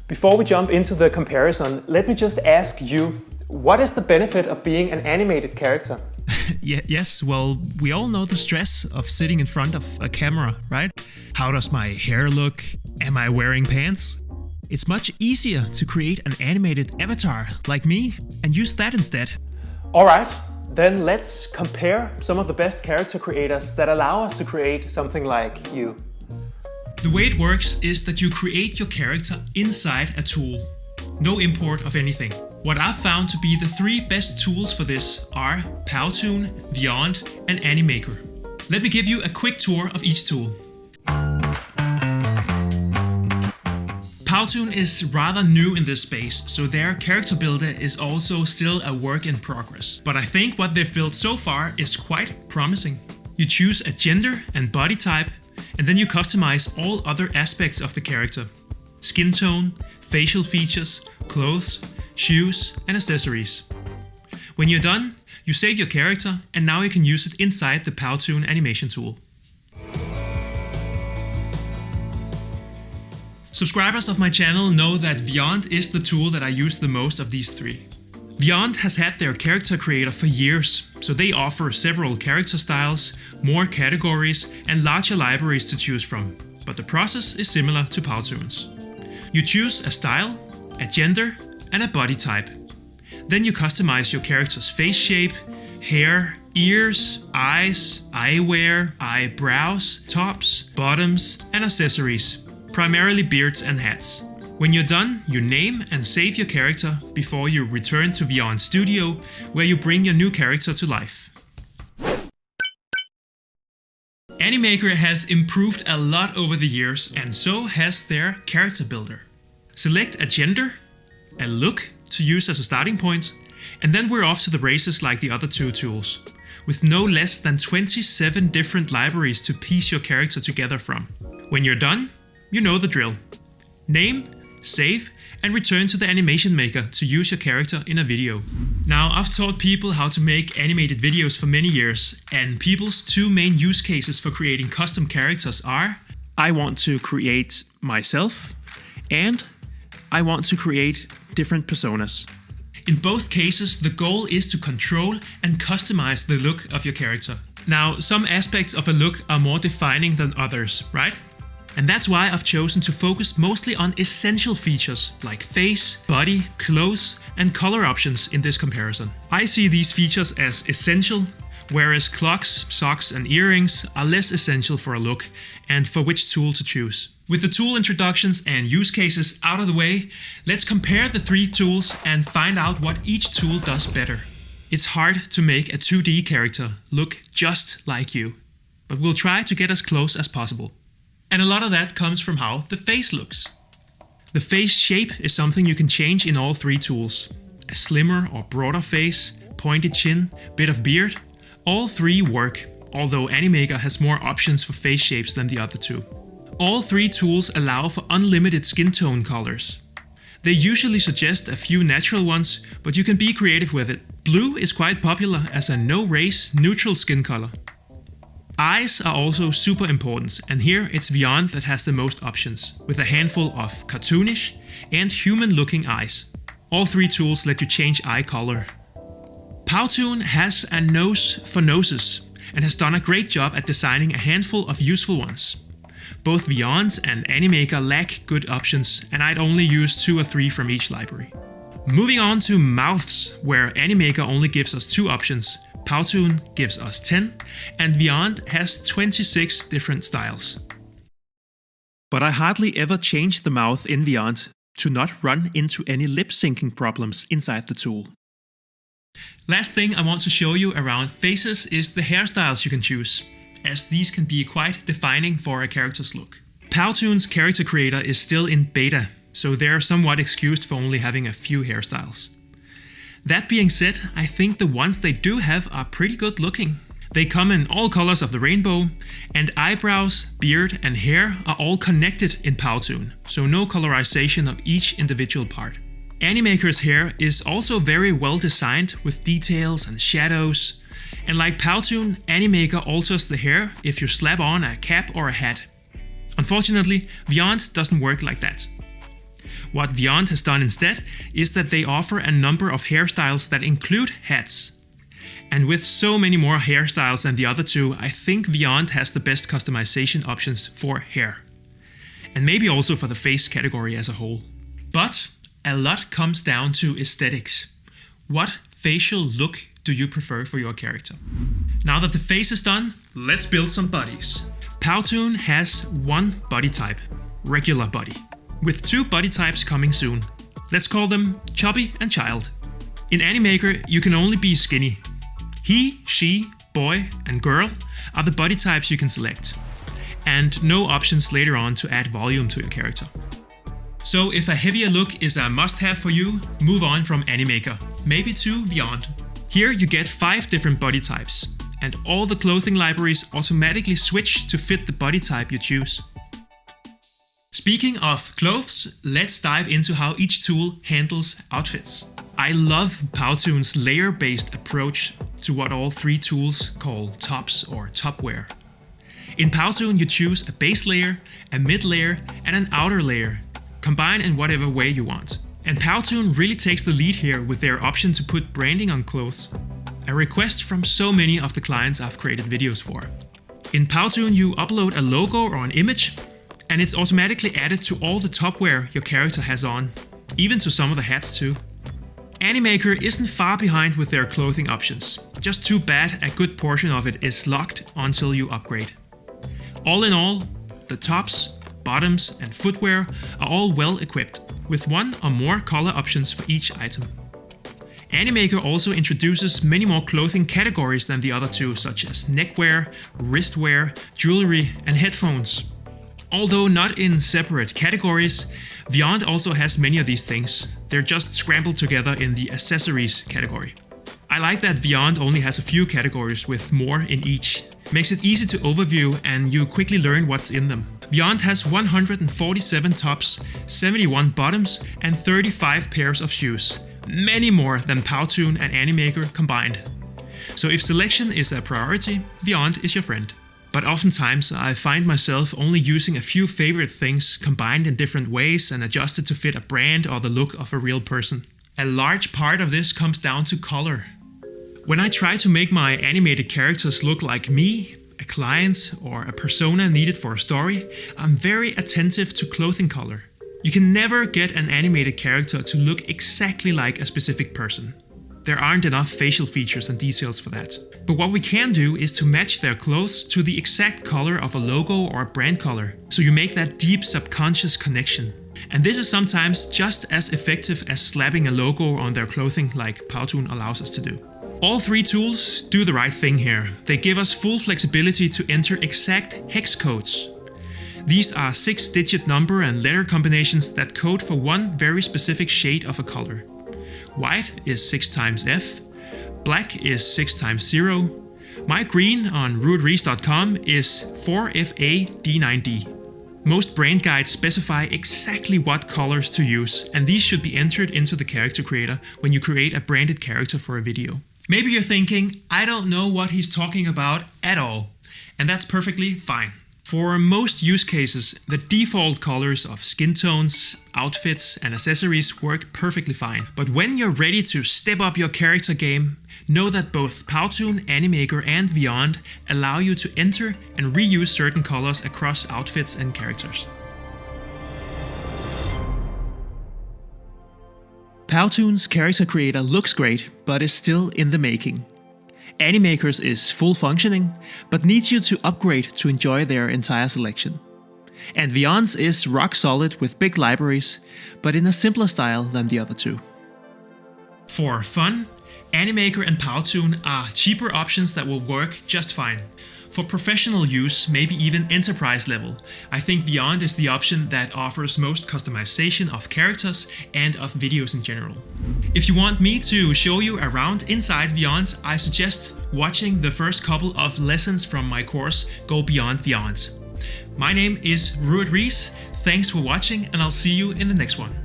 Before we jump into the comparison, let me just ask you, what is the benefit of being an animated character? Yes, well, we all know the stress of sitting in front of a camera, right? How does my hair look? Am I wearing pants? It's much easier to create an animated avatar like me and use that instead. Alright, then let's compare some of the best character creators that allow us to create something like you. The way it works is that you create your character inside a tool. No import of anything. What I've found to be the three best tools for this are Powtoon, Vyond, and Animaker. Let me give you a quick tour of each tool. Powtoon is rather new in this space, so their character builder is also still a work in progress. But I think what they've built so far is quite promising. You choose a gender and body type, and then you customize all other aspects of the character. Skin tone, facial features, clothes, shoes, and accessories. When you're done, you save your character, and now you can use it inside the Powtoon animation tool. Subscribers of my channel know that Vyond is the tool that I use the most of these three. Vyond has had their character creator for years, so they offer several character styles, more categories, and larger libraries to choose from. But the process is similar to Powtoon's. You choose a style, a gender, and a body type. Then you customize your character's face shape, hair, ears, eyes, eyewear, eyebrows, tops, bottoms, and accessories, primarily beards and hats. When you're done, you name and save your character before you return to Vyond Studio, where you bring your new character to life. Animaker has improved a lot over the years, and so has their character builder. Select a gender, a look to use as a starting point, and then we're off to the races like the other two tools, with no less than 27 different libraries to piece your character together from. When you're done, you know the drill. Name, save, and return to the animation maker to use your character in a video. Now, I've taught people how to make animated videos for many years, and people's two main use cases for creating custom characters are: I want to create myself, and I want to create different personas. In both cases, the goal is to control and customize the look of your character. Now, some aspects of a look are more defining than others, right? And that's why I've chosen to focus mostly on essential features like face, body, clothes, and color options in this comparison. I see these features as essential, whereas clocks, socks, and earrings are less essential for a look and for which tool to choose. With the tool introductions and use cases out of the way, let's compare the three tools and find out what each tool does better. It's hard to make a 2D character look just like you, but we'll try to get as close as possible. And a lot of that comes from how the face looks. The face shape is something you can change in all three tools. A slimmer or broader face, pointed chin, bit of beard. All three work, although Animaker has more options for face shapes than the other two. All three tools allow for unlimited skin tone colors. They usually suggest a few natural ones, but you can be creative with it. Blue is quite popular as a no-race, neutral skin color. Eyes are also super important, and here it's Vyond that has the most options, with a handful of cartoonish and human-looking eyes. All three tools let you change eye color. Powtoon has a nose for noses, and has done a great job at designing a handful of useful ones. Both Vyond and Animaker lack good options, and I'd only use 2 or 3 from each library. Moving on to mouths, where Animaker only gives us 2 options. Powtoon gives us 10, and Vyond has 26 different styles. But I hardly ever change the mouth in Vyond to not run into any lip syncing problems inside the tool. Last thing I want to show you around faces is the hairstyles you can choose, as these can be quite defining for a character's look. Powtoon's character creator is still in beta, so they're somewhat excused for only having a few hairstyles. That being said, I think the ones they do have are pretty good looking. They come in all colors of the rainbow, and eyebrows, beard, and hair are all connected in Powtoon, so no colorization of each individual part. Animaker's hair is also very well designed with details and shadows, and like Powtoon, Animaker alters the hair if you slap on a cap or a hat. Unfortunately, Vyond doesn't work like that. What Vyond has done instead is that they offer a number of hairstyles that include hats. And with so many more hairstyles than the other two, I think Vyond has the best customization options for hair. And maybe also for the face category as a whole. But a lot comes down to aesthetics. What facial look do you prefer for your character? Now that the face is done, let's build some bodies. Powtoon has one body type, regular body, with two body types coming soon. Let's call them chubby and child. In Animaker, you can only be skinny. He, she, boy, and girl are the body types you can select, and no options later on to add volume to your character. So if a heavier look is a must-have for you, move on from Animaker, maybe to Vyond. Here you get 5 different body types, and all the clothing libraries automatically switch to fit the body type you choose. Speaking of clothes, let's dive into how each tool handles outfits. I love Powtoon's layer-based approach to what all 3 tools call tops or topwear. In Powtoon you choose a base layer, a mid layer, and an outer layer, combine in whatever way you want. And Powtoon really takes the lead here with their option to put branding on clothes, a request from so many of the clients I've created videos for. In Powtoon you upload a logo or an image, and it's automatically added to all the topwear your character has on, even to some of the hats too. Animaker isn't far behind with their clothing options, just too bad a good portion of it is locked until you upgrade. All in all, the tops, bottoms and footwear are all well equipped, with 1 or more color options for each item. Animaker also introduces many more clothing categories than the other 2, such as neckwear, wristwear, jewelry and headphones. Although not in separate categories, Vyond also has many of these things. They're just scrambled together in the accessories category. I like that Vyond only has a few categories with more in each. Makes it easy to overview and you quickly learn what's in them. Vyond has 147 tops, 71 bottoms and 35 pairs of shoes. Many more than Powtoon and Animaker combined. So if selection is a priority, Vyond is your friend. But oftentimes I find myself only using a few favorite things combined in different ways and adjusted to fit a brand or the look of a real person. A large part of this comes down to color. When I try to make my animated characters look like me, a client, or a persona needed for a story, I'm very attentive to clothing color. You can never get an animated character to look exactly like a specific person. There aren't enough facial features and details for that. But what we can do is to match their clothes to the exact color of a logo or a brand color, so you make that deep subconscious connection. And this is sometimes just as effective as slapping a logo on their clothing like Powtoon allows us to do. All 3 tools do the right thing here. They give us full flexibility to enter exact hex codes. These are 6-digit number and letter combinations that code for one very specific shade of a color. White is 6 times F, black is 6 times 0, my green on Riis.com is 4FAD9D. Most brand guides specify exactly what colors to use, and these should be entered into the character creator when you create a branded character for a video. Maybe you're thinking, I don't know what he's talking about at all, and that's perfectly fine. For most use cases, the default colors of skin tones, outfits and accessories work perfectly fine. But when you're ready to step up your character game, know that both Powtoon, Animaker and Vyond allow you to enter and reuse certain colors across outfits and characters. Powtoon's character creator looks great, but is still in the making. Animaker's is full functioning, but needs you to upgrade to enjoy their entire selection. And Vyond's is rock solid with big libraries, but in a simpler style than the other 2. For fun, Animaker and Powtoon are cheaper options that will work just fine. For professional use, maybe even enterprise level, I think Vyond is the option that offers most customization of characters and of videos in general. If you want me to show you around inside Vyond, I suggest watching the first couple of lessons from my course Go Beyond Vyond. My name is Rued. Thanks for watching and I'll see you in the next one.